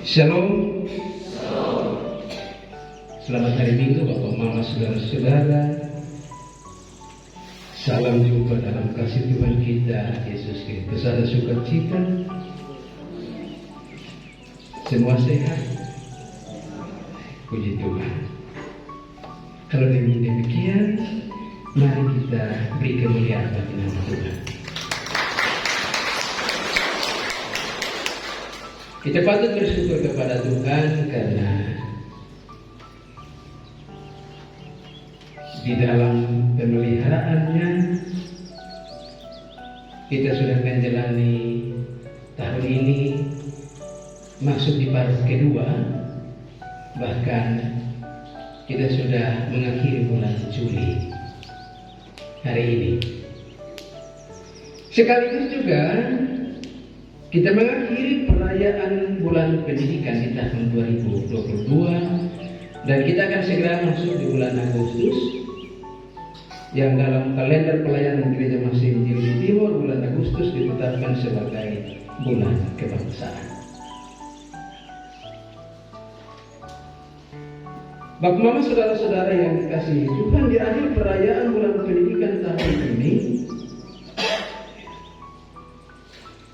Shalom. Selamat hari Minggu Bapak Mama saudara-saudara. Salam jumpa dalam kasih Tuhan kita Yesus Kristus. Ada sukacita, semua sehat, puji Tuhan. Kalau demikian, mari kita beri kemuliaan bagi nama Tuhan. Kita patut bersyukur kepada Tuhan karena di dalam pemeliharaannya kita sudah menjalani tahun ini masuk di paruh kedua, bahkan kita sudah mengakhiri bulan Juli hari ini. Sekaligus juga kita mengakhiri perayaan bulan pendidikan di tahun 2022 dan kita akan segera masuk di bulan Agustus yang dalam kalender pelayanan Gereja Masih Injil di Timur bulan Agustus ditetapkan sebagai bulan kebangsaan. Bapak Mama saudara-saudara yang dikasihi Tuhan, di akhir perayaan bulan pendidikan tahun ini,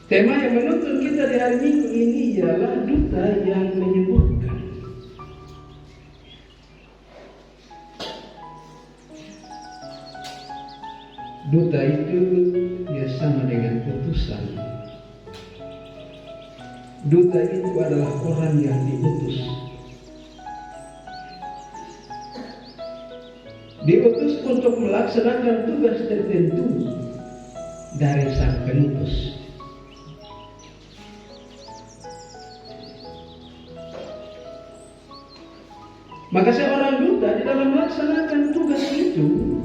tema yang menuntun kita di hari Minggu ini ialah duta yang menyembuhkan. Duta itu dia sama dengan utusan. Duta itu adalah orang yang diutus. Diutus untuk melaksanakan tugas tertentu dari sang penutus. Maka seorang duta di dalam melaksanakan tugas itu,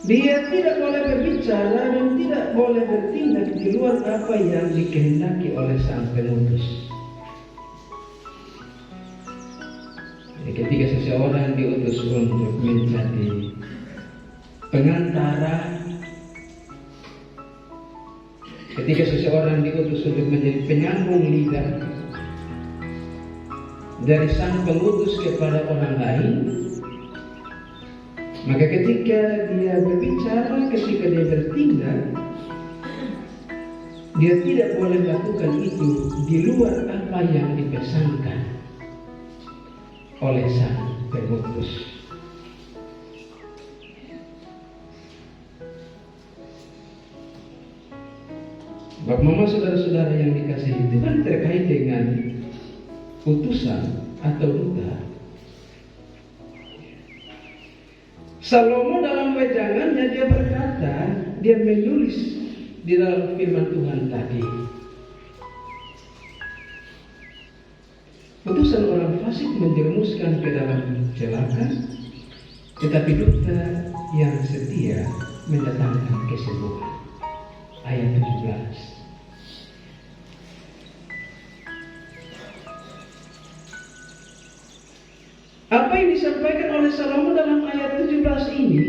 dia tidak boleh berbicara dan tidak boleh bertindak di luar apa yang dikehendaki oleh sang penutus. Jadi ketika seseorang diutus untuk menjadi pengantara, ketika seseorang diutus untuk menjadi penyambung lidah dari sang pengutus kepada orang lain, maka ketika dia berbicara, ketika dia bertindak, dia tidak boleh lakukan itu di luar apa yang dipesankan oleh sang pengutus. Bapak Mama saudara-saudara yang dikasihi Tuhan, terkait dengan utusan atau duta, Salomo dalam wejangannya dia berkata, dia menulis di dalam firman Tuhan tadi, utusan orang fasik menjerumuskan ke dalam celaka, tetapi duta yang setia mendatangkan kesembuhan. Ayat 17. Apa yang disampaikan oleh Salomo dalam ayat 17 ini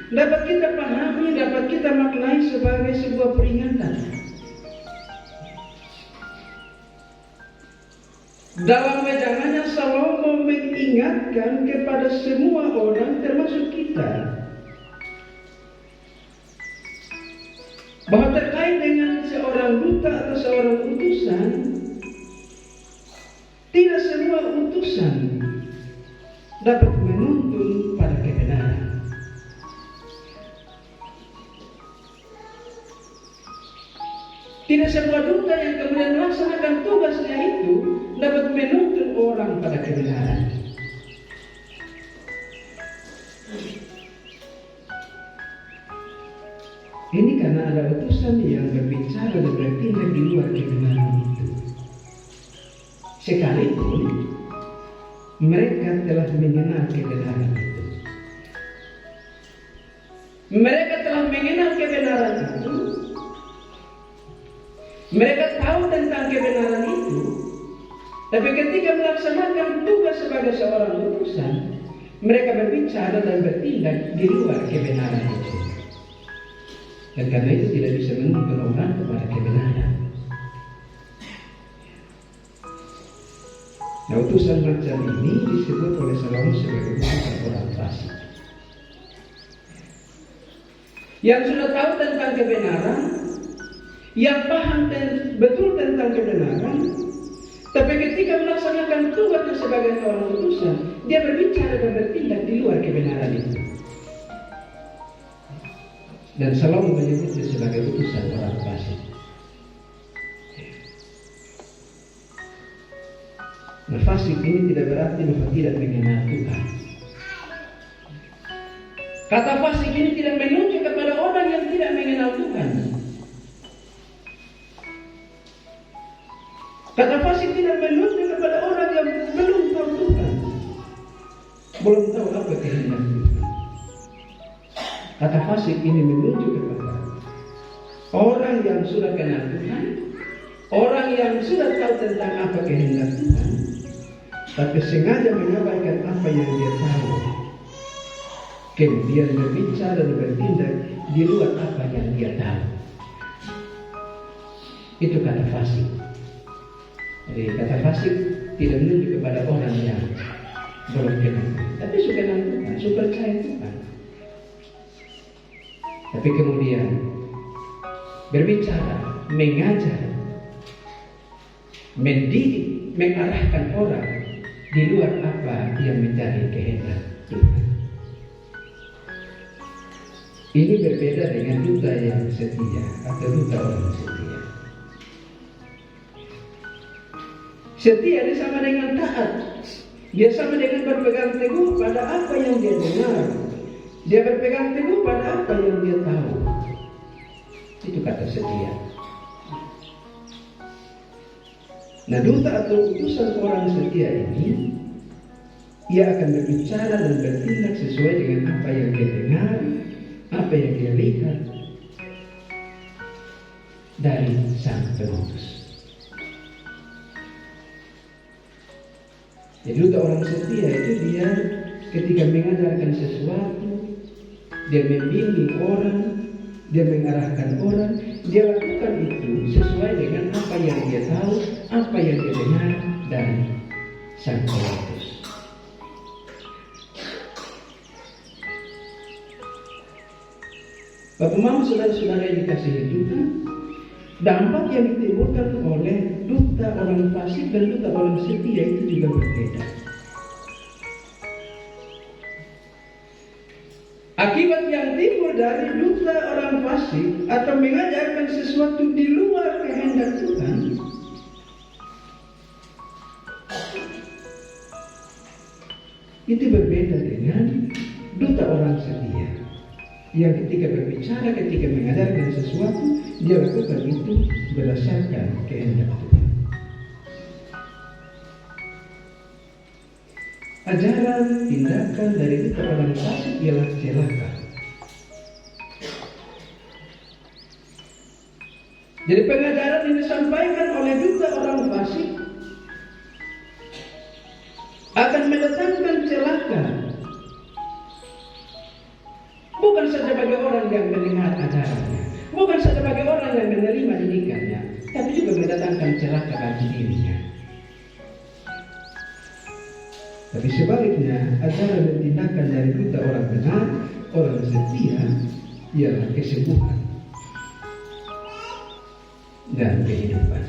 dapat kita pahami, dapat kita maknai sebagai sebuah peringatan. Dalam wejangannya Salomo mengingatkan kepada semua orang termasuk kita bahwa terkait dengan seorang duta atau seorang utusan, tidak semua utusan dapat menuntun pada kebenaran. Tidak semua duta yang kemudian melaksanakan tugasnya itu dapat menuntun orang pada kebenaran. Ini karena ada utusan yang berbicara dan bertindak di luar kebenaran itu. Sekalipun mereka telah mengenal kebenaran itu. Mereka telah mengenal kebenaran itu. Mereka tahu tentang kebenaran itu. Tapi ketika melaksanakan tugas sebagai seorang utusan, mereka berbicara dan bertindak di luar kebenaran itu. Dan karena itu tidak bisa menuntun orang kepada kebenaran. Nah, utusan macam ini disebut oleh Salomo sebagai utusan orang fasik. Yang sudah tahu tentang kebenaran, yang paham betul tentang kebenaran, tapi ketika melaksanakan tugasnya sebagai orang utusan, dia berbicara dan bertindak di luar kebenaran itu. Dan Salomo menyebutnya sebagai utusan orang fasik. Nah, fasik ini tidak berarti bahwa tidak mengenal Tuhan. Kata fasik ini tidak menunjuk kepada orang yang tidak mengenal Tuhan. Kata fasik tidak menunjuk kepada orang yang belum tahu Tuhan, belum tahu apa kehendak Tuhan. Kata fasik ini menunjuk kepada orang yang sudah kenal Tuhan, orang yang sudah tahu tentang apa kehendak Tuhan, tapi sengaja mengabaikan apa yang dia tahu, kemudian berbicara dan bertindak di luar apa yang dia tahu. Itu kata fasik. Jadi kata fasik tidak menunjuk kepada orang yang belum kenal, tapi suka kenal Tuhan, suka percaya Tuhan. Tapi kemudian berbicara, mengajar, mendidik, mengarahkan orang di luar apa yang menjadi kehendak Tuhan. Ini berbeda dengan duta yang setia atau duta orang setia. Setia dia sama dengan taat. Dia sama dengan berpegang teguh pada apa yang dia dengar. Dia berpegang teguh pada apa yang dia tahu. Itu kata setia. Nah, duta atau utusan orang setia ini, ia akan berbicara dan bertindak sesuai dengan apa yang dia dengar, apa yang dia lihat dari sang pengutus. Jadi duta orang setia itu dia ketika mengajarkan sesuatu, dia membimbing orang, dia mengarahkan orang, dia lakukan itu sesuai dengan apa yang dia tahu, apa yang dia dengar dari sang pengutus. Bapak Mama, saudara-saudara yang dikasihi Tuhan, dampak yang ditimbulkan oleh duta orang fasik dan duta orang setia itu juga berbeda. Akibat yang timbul dari duta orang fasik atau mengajarkan sesuatu di luar kehendak Tuhan, itu berbeda dengan duta orang setia yang ketika berbicara, ketika mengajarkan sesuatu, dia lakukan itu berdasarkan kehendak Tuhan. Ajaran tindakan dari duta orang fasik ialah celaka. Jadi pengajaran yang disampaikan oleh duta orang fasik akan mendatangkan celaka. Bukan saja bagi orang yang mendengar ajarannya, bukan saja bagi orang yang menerima didikannya, tapi juga mendatangkan celaka bagi dirinya. Tapi sebaliknya, ajaran dan tindakan dari duta orang benar, orang setia, ialah kesembuhan dan kehidupan.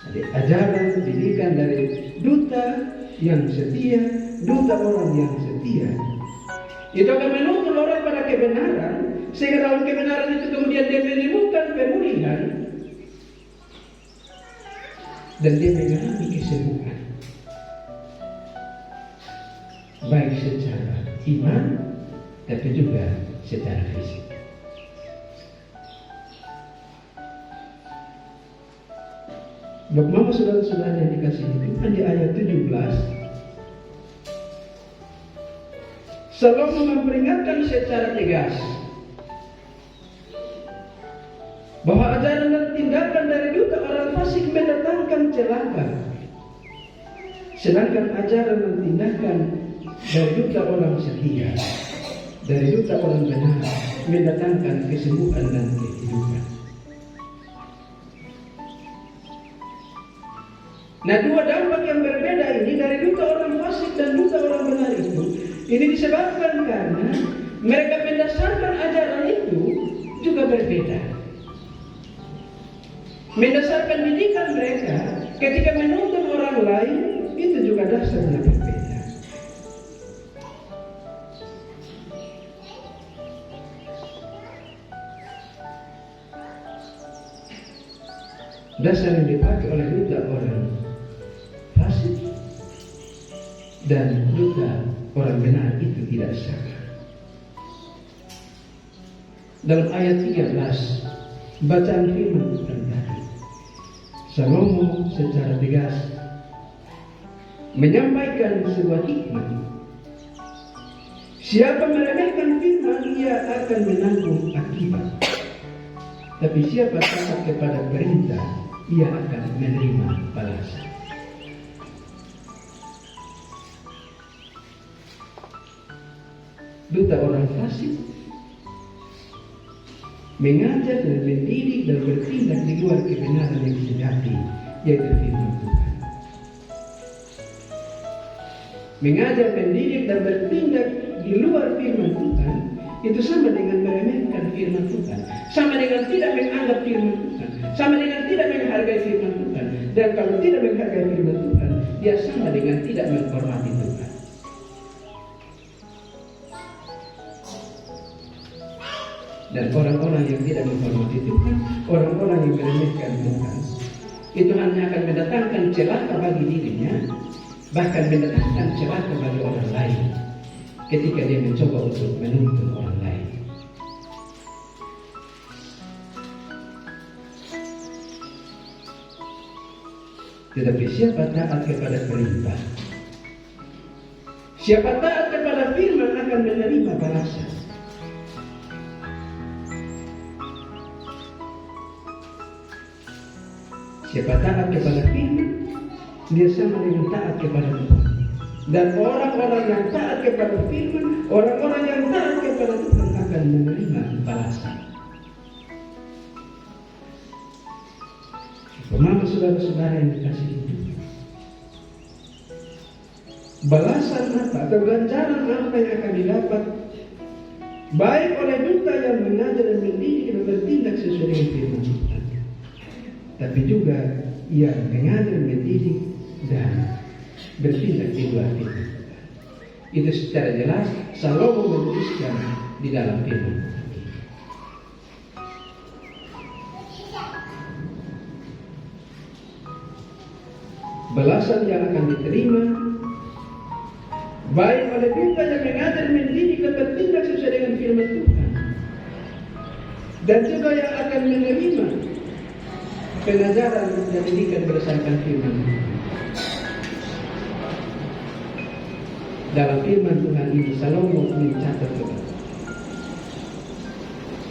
Jadi ajaran didikan dari duta yang setia, duta orang yang setia, itu akan menuntun orang pada kebenaran, sehingga dalam kebenaran itu kemudian dia menemukan pemulihan dan dia mengalami kesembuhan, baik secara iman tapi juga secara fisik. Bapak, saudara-saudara yang dikasihi Tuhan, di ayat 17 Salomo memperingatkan secara tegas bahwa ajaran dan tindakan dari duta orang fasik mendatangkan celaka, sedangkan ajaran dan tindakan dari duta orang setia, dari duta orang benar, mendatangkan kesembuhan dan kehidupan. Nah, dua dampak yang berbeda ini dari duta orang fasik dan duta orang benar itu, ini disebabkan karena mereka mendasarkan ajaran itu juga berbeda. Mendasarkan didikan mereka ketika menuntun orang lain itu juga dasarnya berbeda. Dasar yang dipakai oleh duta orang fasik dan duta orang benar itu tidak sama. Dalam ayat 13 bacaan firman Tuhan tadi, Salomo secara tegas menyampaikan sebuah hikmat. Siapa meremehkan firman, ia akan menanggung akibat. Tapi siapa taat kepada perintah, ia akan menerima balasan. Duta orang fasik mengajar dan mendidik dan bertindak di luar kebenaran yang sejati, yaitu firman Tuhan. Mengajar, mendidik dan bertindak di luar firman Tuhan itu sama dengan meremehkan firman Tuhan, sama dengan tidak menganggap firman Tuhan, sama dengan tidak menghargai firman Tuhan. Dan kalau tidak menghargai firman Tuhan, dia sama dengan tidak menghormati Tuhan. Dan orang-orang yang tidak menghormati Tuhan, orang-orang yang meremehkan Tuhan, itu hanya akan mendatangkan celaka bagi dirinya, bahkan mendatangkan celaka bagi orang lain ketika dia mencoba untuk menuntun orang lain. Tetapi siapa taat kepada perintah, siapa taat kepada firman akan menerima balasan. Siapa taat kepada firman, dia sama dengan taat kepada Tuhan. Dan orang-orang yang taat kepada firman, orang-orang yang taat kepada Tuhan akan menerima balasan. Mama, saudara-saudara yang dikasihi Tuhan, balasan apa atau ganjaran apa yang akan didapat baik oleh duta yang mengajar dan mendidik dan bertindak sesuai dengan firman Tuhan, tapi juga ia mengajar, mendidik dan bertindak di luar firman Tuhan. Itu secara jelas Salomo menuliskan di dalam firman Tuhan. Balasan yang akan diterima baik oleh duta yang mengajar, mendidik dan bertindak sesuai dengan firman Tuhan, dan juga yang akan menerima pengajaran dan didikan berdasarkan firman Tuhan. Dalam firman Tuhan ini Salomo mencatat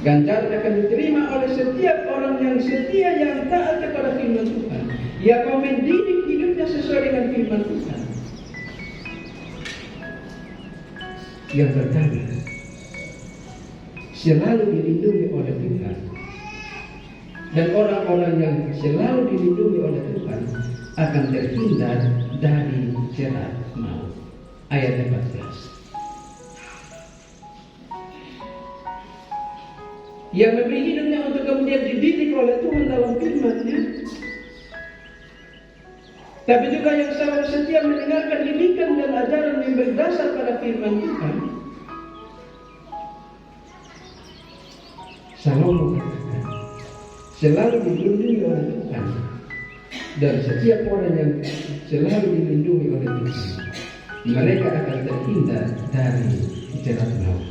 ganjaran akan diterima oleh setiap orang yang setia, yang taat kepada firman Tuhan, yang mau mendidik hidupnya sesuai dengan firman Tuhan. Yang pertama, selalu dilindungi oleh Tuhan. Dan orang-orang yang selalu dilindungi oleh Tuhan akan terhindar dari jerat maut. Ayat 14. Yang memberi hidupnya untuk kemudian dididik oleh Tuhan dalam firman-Nya, tapi juga yang selalu setia mendengarkan didikan dan ajaran yang berdasar pada firman Tuhan. Salomo katakan, selalu dilindungi oleh Tuhan, dan setiap orang yang selalu dilindungi oleh Tuhan, mereka akan terhindar dari jerat maut.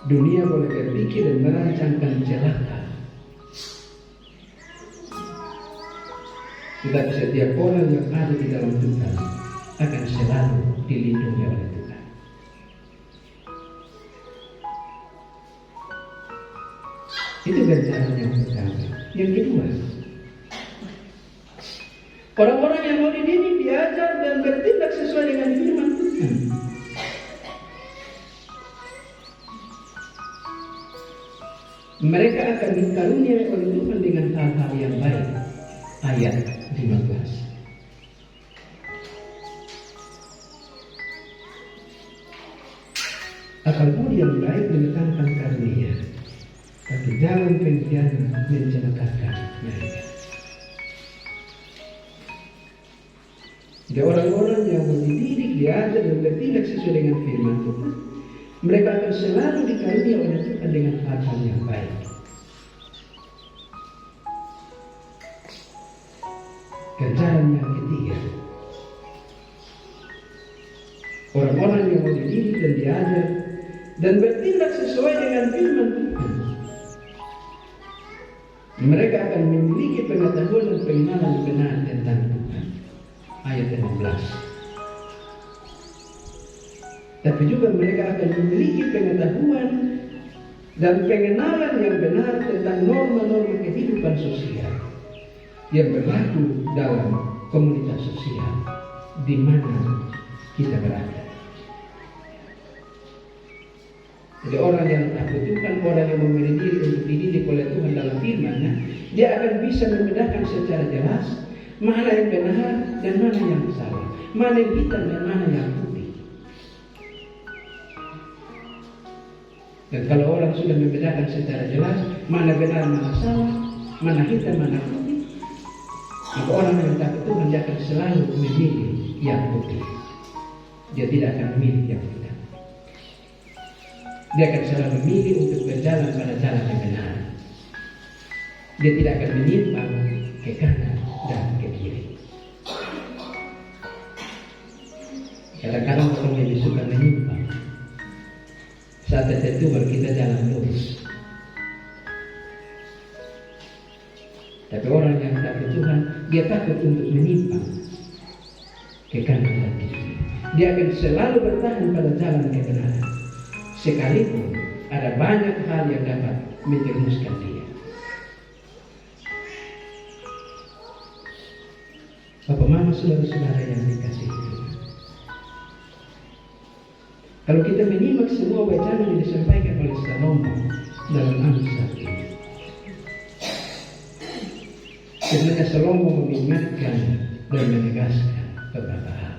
Dunia boleh berpikir dan merancangkan celaka, tetapi setiap orang yang ada di dalam Tuhan akan selalu dilindungi oleh Tuhan. Itu ganjaran yang pertama. Yang kedua, orang-orang yang mau dididik, diajar dan bertindak sesuai dengan firman Tuhan, mereka akan dikaruniai oleh Tuhan dengan hal-hal yang baik. ayat 15. Akal budi yang baik mendatangkan karunia, tapi jalan pengkhianat mencelakakan mereka. Jadi orang-orang yang dididik, diajar dan bertindak sesuai dengan firman Tuhan, mereka akan selalu dikarunia oleh Tuhan dengan hal-hal yang baik. Kerjaan yang ketiga, orang-orang yang dididik dan diajar dan bertindak sesuai dengan firman Tuhan, mereka akan memiliki pengetahuan dan pengenalan yang benar tentang Tuhan. Ayat 16. Tapi juga mereka akan memiliki pengetahuan dan pengenalan yang benar tentang norma-norma kehidupan sosial yang berlaku dalam komunitas sosial di mana kita berada. Jadi orang yang takut Tuhan, orang yang memberi diri untuk dididik oleh Tuhan dalam firman-Nya, dia akan bisa membedakan secara jelas mana yang benar dan mana yang salah, mana yang hitam dan mana yang putih. Dan kalau orang sudah membedakan secara jelas mana benar, mana salah, mana hitam, mana putih, maka orang yang takut Tuhan dia akan selalu memilih yang putih. Dia tidak akan memilih yang hitam. Dia akan selalu memilih untuk berjalan pada jalan yang benar. Dia tidak akan menyimpang ke kanan dan ke kiri. Kadang-kadang orang lebih suka menyimpang. Saat tertentu baru kita jalan lurus. Tapi orang yang takut Tuhan, dia takut untuk menyimpang ke kanan dan ke kiri. Dia akan selalu bertahan pada jalan kebenaran, sekalipun ada banyak hal yang dapat menjerumuskan dia. Bapak, mama, saudara-saudara yang dikasihi Tuhan, kalau kita menyimak semua wacana yang disampaikan oleh Salomo dalam Amsal ini, sebenarnya Salomo mengingatkan dan menegaskan beberapa hal.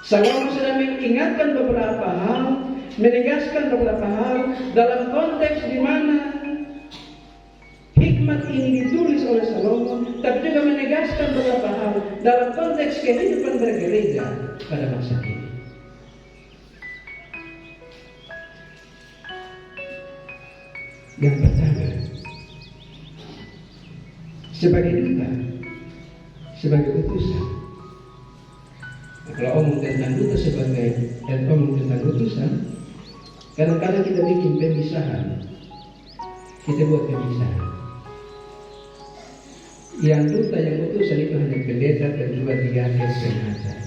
Salomo sudah mengingatkan beberapa hal, menegaskan beberapa hal dalam konteks di mana hikmat ini ditulis oleh Salomo, tapi juga menegaskan beberapa hal dalam konteks kehidupan bergereja pada masa ini. Yang pertama, sebagai duta, sebagai utusan. Kalau omong tentang duta dan omong tentang utusan, kadang-kadang kita bikin pemisahan. Kita buat pemisahan. Yang duta, yang utusan itu hanya pendeta dan juga diaken pengajar.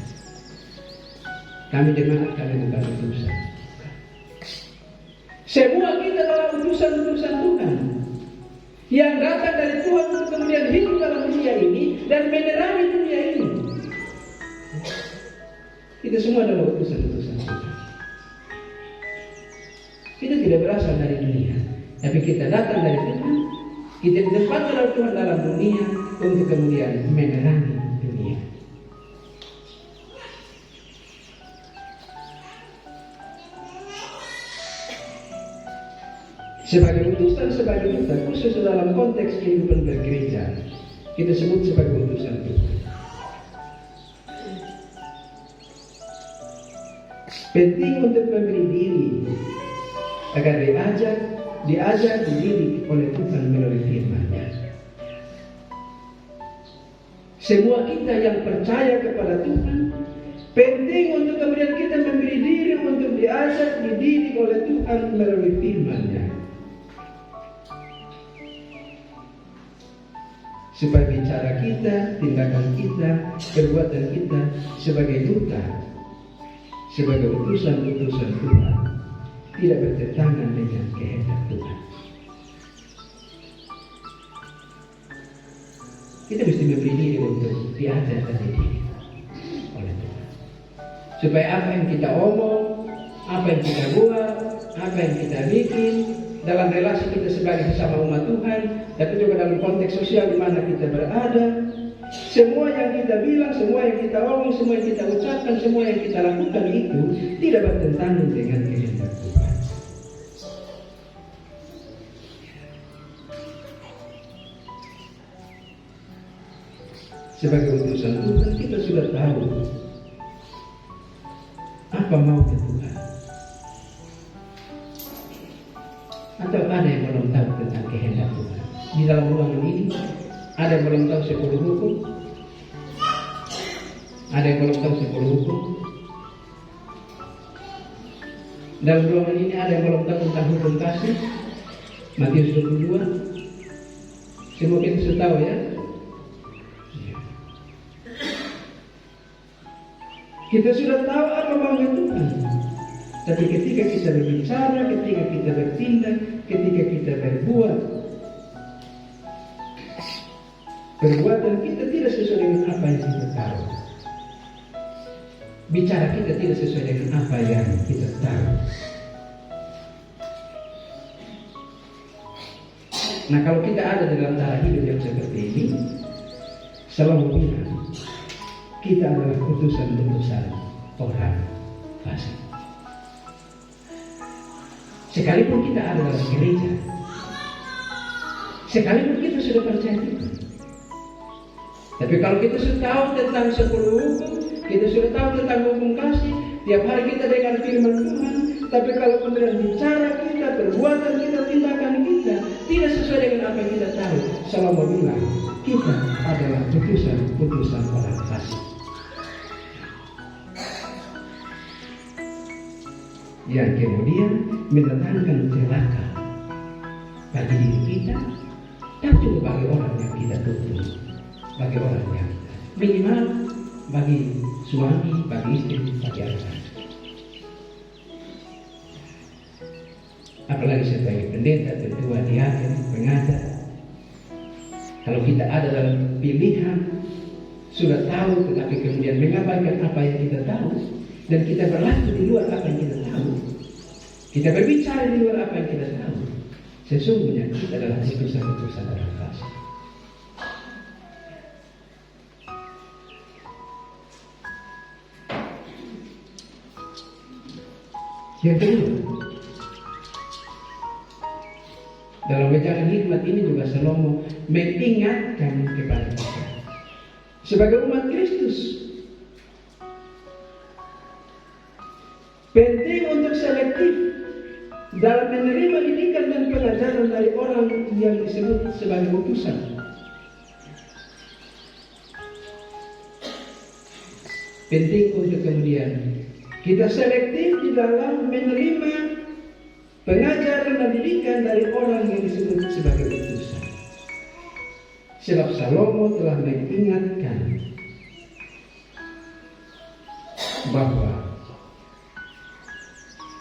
Kami jemaat, kami bukan utusan. Semua kita adalah utusan-utusan Tuhan yang datang dari Tuhan untuk kemudian hidup dalam dunia ini dan menerangi dunia ini. Kita semua adalah utusan-utusan Tuhan. Kita tidak berasal dari dunia, tapi kita datang dari Tuhan. Kita ditempatkan oleh Tuhan dalam dunia untuk kemudian menerangi dunia. Sebagai utusan, sebagai duta, khusus dalam konteks kehidupan bergereja, kita sebut sebagai utusan Tuhan. Penting untuk memberi diri agar diajar, dididik oleh Tuhan melalui firman-Nya. Semua kita yang percaya kepada Tuhan, penting untuk kemudian kita memberi diri untuk diajar, dididik oleh Tuhan melalui firman-Nya. Supaya bicara kita, tindakan kita, perbuatan kita sebagai duta, sebagai utusan-utusan Tuhan, tidak bertentangan dengan kehendak Tuhan. Kita mesti memberi diri untuk diajar dan dididik oleh Tuhan. Supaya apa yang kita omong, apa yang kita buat, apa yang kita bikin, dalam relasi kita sebagai sesama umat Tuhan, tapi juga dalam konteks sosial di mana kita berada. Semua yang kita bilang, semua yang kita omong, semua yang kita ucapkan, semua yang kita lakukan itu tidak bertentangan dengan kehendak Tuhan. Sebagai utusan Tuhan, kita sudah tahu apa maunya Tuhan. Atau ada yang belum tahu tentang kehendak Tuhan? Di dalam ruangan ini ada yang belum tahu 10 hukum? Ada yang belum tahu 10 hukum? Dalam ruangan ini ada yang belum tahu tentang hukum kasih? Matius 22. Semua kita sudah tahu ya. Kita sudah tahu apa maunya Tuhan. Tapi ketika kita berbicara, ketika kita bertindak, ketika kita berbuat, perbuatan kita tidak sesuai dengan apa yang kita tahu. Bicara kita tidak sesuai dengan apa yang kita tahu. Nah, kalau kita ada dalam cara hidup yang seperti ini, selalu bilang kita adalah utusan-utusan orang fasik. Sekalipun kita ada dalam gereja, sekalipun kita sudah percaya Tuhan, tapi kalau kita sudah tahu tentang 10 hukum, kita sudah tahu tentang hukum kasih, tiap hari kita dengar firman Tuhan, tapi kalau kemudian bicara kita, perbuatan kita, tindakan kita tidak sesuai dengan apa yang kita tahu, Salomo bilang kita adalah utusan orang fasik. Yang kemudian mendatangkan celaka bagi diri kita dan juga bagi orang yang kita tuntun, bagi orang yang minimal bagi suami, bagi istri, bagi anak. Apalagi sebagai pendeta, ketua, diaken, pengajar. Kalau kita ada dalam pilihan, sudah tahu tetapi kemudian mengabaikan apa yang kita tahu, dan kita berlaku di luar apa yang kita tahu, kita berbicara di luar apa yang kita tahu, sesungguhnya kita adalah utusan-utusan orang fasik. Yang kedua, dalam wejangan hikmat ini juga Salomo mengingatkan kepada kita sebagai umat Kristus, penting untuk selektif dalam menerima didikan dan pelajaran dari orang yang disebut sebagai utusan. Penting untuk kemudian kita selektif di dalam menerima pengajaran dan didikan dari orang yang disebut sebagai utusan. Sebab Salomo telah mengingatkan bahwa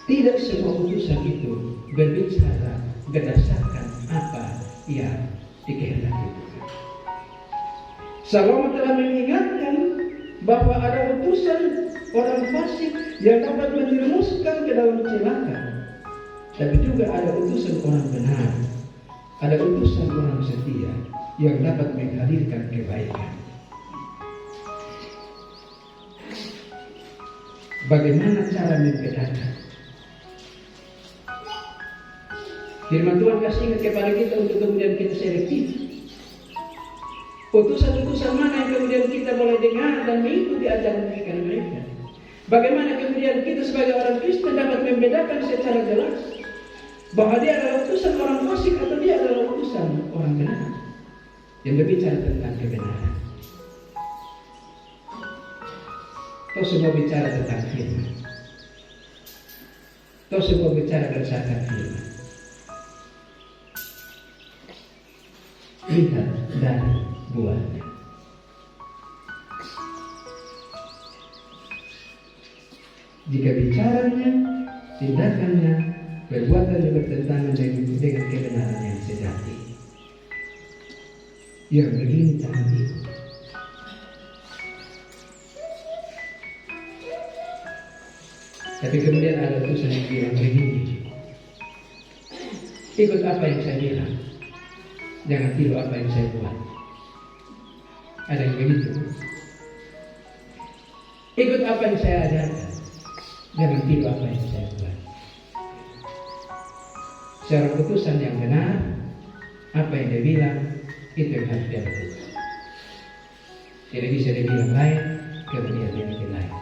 tidak semua utusan itu berbicara berdasarkan apa yang dikehendaki Tuhan. Salomo telah mengingatkan bahwa ada utusan orang fasik yang dapat menjerumuskan ke dalam celaka, tapi juga ada utusan orang benar, ada utusan orang setia yang dapat menghadirkan kebaikan. Bagaimana cara membedakan? Firman Tuhan kasih ingat kepada kita untuk kemudian kita selektif. Utusan-utusan mana yang kemudian kita boleh dengar dan mengikuti ajaran didikan mereka. Bagaimana kemudian kita sebagai orang Kristen dapat membedakan secara jelas bahwa dia adalah utusan orang fasik atau dia adalah utusan orang benar yang berbicara tentang kebenaran. Atau semua bicara tentang firman. Atau semua bicara berdasarkan firman. Lihat dari buahnya. Jika bicaranya, tindakannya, perbuatannya bertentangan dengan kebenaran yang sejati, yang begini jangan ikut. Tapi kemudian ada utusan yang bilang begini, Ikut apa yang saya bilang, jangan tiru apa yang saya buat. Ada yang begitu. Ikut apa yang saya ajarkan, jangan tiru apa yang saya buat. Secara keputusan yang benar, apa yang dia bilang, itu yang harus dia lakukan. Tidak bisa dia bilang lain, kemudian dia bikin lain.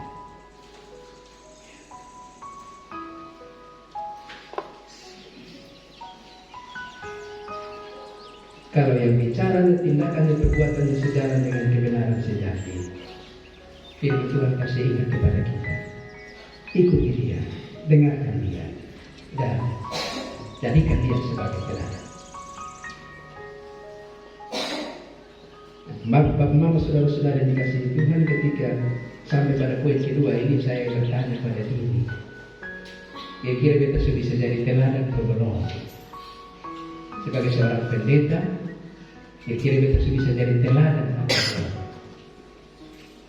Kalau yang bicara tindakan dan perbuatannya sejalan dengan kebenaran sejati, firman Tuhan kasih ingat kepada kita. Ikuti dia, dengarkan dia, dan jadikan dia sebagai teladan. Bapak, mama, saudara-saudara yang dikasihi Tuhan, ketika sampai pada poin kedua ini saya bertanya pada diri, kira-kira kita sudah bisa jadi teladan atau belum? Sebagai seorang pendeta, kira-kira kita sudah bisa jadi teladan atau belum?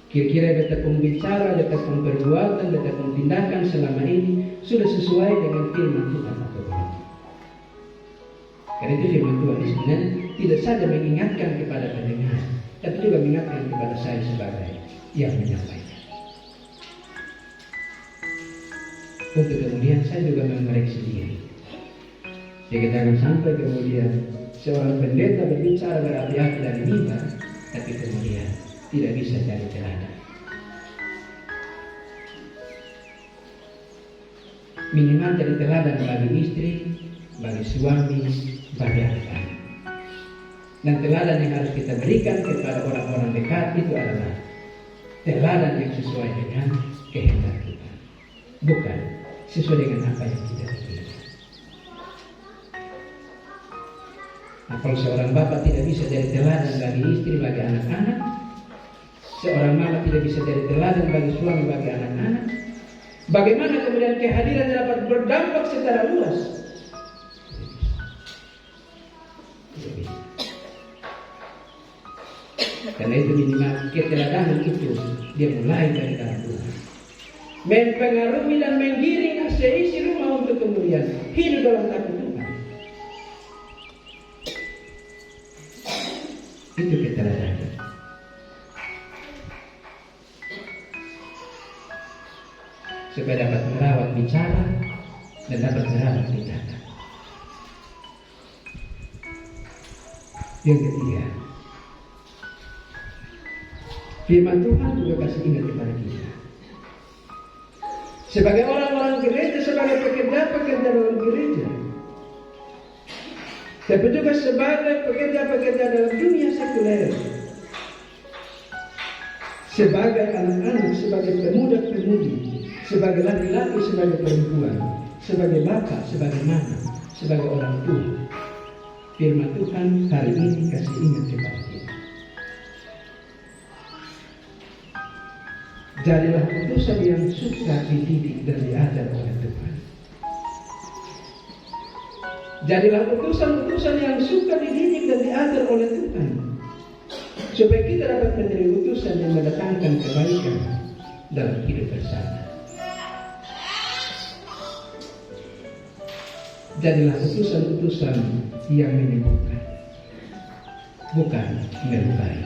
Kira-kira kita pembicara, kita perbuatan, kita tindakan selama ini sudah sesuai dengan firman Tuhan atau belum? Karena itu firman Tuhan ini sebenarnya tidak saja mengingatkan kepada pendengar, tapi juga mengingatkan kepada saya sebagai yang menyampaikan. Untuk kemudian saya juga mengoreksi diri. Jadi jangan sampai kemudian seorang pendeta berbicara berapi-api dari mimbar, tapi kemudian tidak bisa cari teladan. Minimal jadi teladan bagi istri, bagi suami, bagi anak-anak. Dan teladan yang harus kita berikan kepada orang-orang dekat itu adalah teladan yang sesuai dengan kehendak kita, bukan sesuai dengan apa yang kita inginkan. Nah, kalau seorang bapak tidak bisa jadi teladan bagi istri, bagi anak-anak, seorang mama tidak bisa jadi teladan bagi suami, bagi anak-anak, bagaimana kemudian kehadiran dapat berdampak secara luas? Tidak bisa. Karena itu minimal keteladanan itu dia mulai dari dalam Tuhan, mempengaruhi dan menggiring seisi rumah untuk kemudian hidup dalam takut Tuhan. Itu keteladanan. Supaya dapat merawat bicara dan dapat merawat tindakan. Yang ketiga, firman Tuhan juga kasih ingat kepada kita. Sebagai orang-orang gereja, sebagai pekerja-pekerja dalam gereja, tapi juga sebagai pekerja-pekerja dalam dunia sekuler, sebagai anak-anak, sebagai pemuda-pemudi, sebagai laki-laki, sebagai perempuan, sebagai bapak, sebagai mama, sebagai orang tua, firman Tuhan hari ini kasih ingat kepada kita. Jadilah utusan yang suka dididik dan diajar oleh Tuhan. Jadilah utusan-utusan yang suka dididik dan diajar oleh Tuhan, supaya kita dapat menjadi utusan yang mendatangkan kebaikan dalam hidup bersama. Jadilah utusan-utusan yang menyembuhkan, bukan melukai.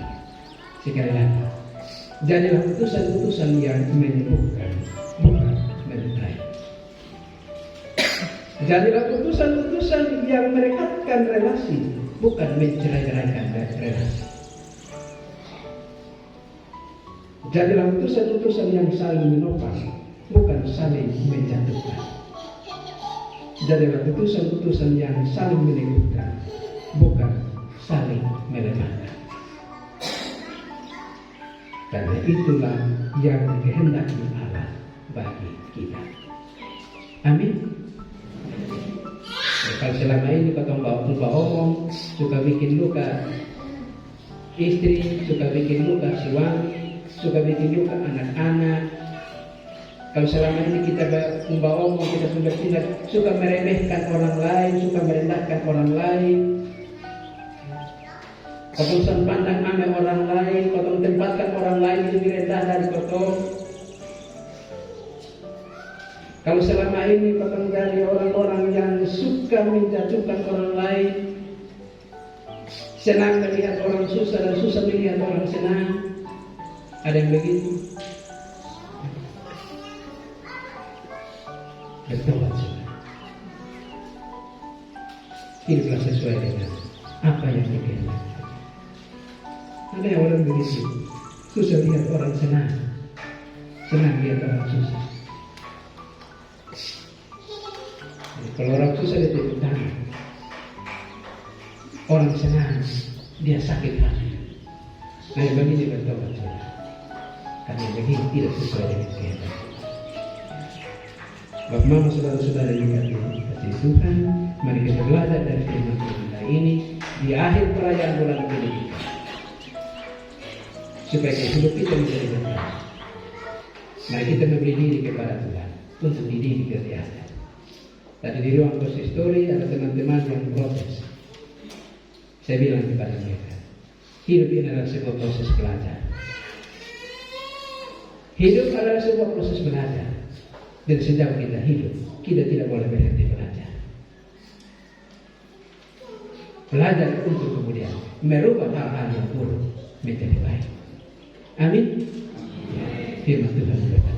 Sekali lagi, jadilah utusan-utusan yang menyembuhkan, bukan melukai. Jadilah utusan-utusan yang merekatkan relasi, bukan mencerai-beraikan relasi. Jadilah utusan-utusan yang saling menopang, bukan saling menjatuhkan. Jadilah utusan-utusan yang saling meneguhkan, bukan saling melemahkan. Karena itulah yang dikehendaki Allah bagi kita. Amin. Kalau selama ini kata mbak omong suka bikin luka istri, suka bikin luka suami, suka bikin luka anak-anak. Kalau selama ini kita mbak omong, kita bertindak suka meremehkan orang lain, suka merendahkan orang lain, kotong pandang amai orang lain, kotong tempatkan orang lain lebih rendah dari kotong. Kalau selama ini kotong dari orang-orang yang suka suka menjatuhkan orang lain, senang melihat orang susah dan susah melihat orang senang. Ada yang begitu? Bertobat sudah. Hiduplah sesuai dengan apa yang dikehendaki. Ada yang orang begitu, susah lihat orang senang, senang lihat orang susah. Jadi, kalau orang susah dia tepuk tangan, orang senang dia sakit hati. Nah yang begini bertobat sudah. Karena yang begini tidak sesuai dengan kehendaki. Bapak Mama, saudara-saudara yang dikasihi Tuhan, mari kita belajar dari firman Tuhan ini di akhir perayaan bulan pendidikan, supaya hidup kita bisa diberkati. Mari kita memberi diri kepada Tuhan untuk dididik kesehatan. Tadi di ruang konsistori ada teman-teman yang protes. Saya bilang kepada mereka, hidup ini adalah sebuah proses belajar. Hidup adalah sebuah proses belajar. Dan sejauh kita hidup, kita tidak boleh berhenti belajar. Belajar untuk kemudian merubah hal-hal yang buruk menjadi baik. Amin. Firman Tuhan berkata.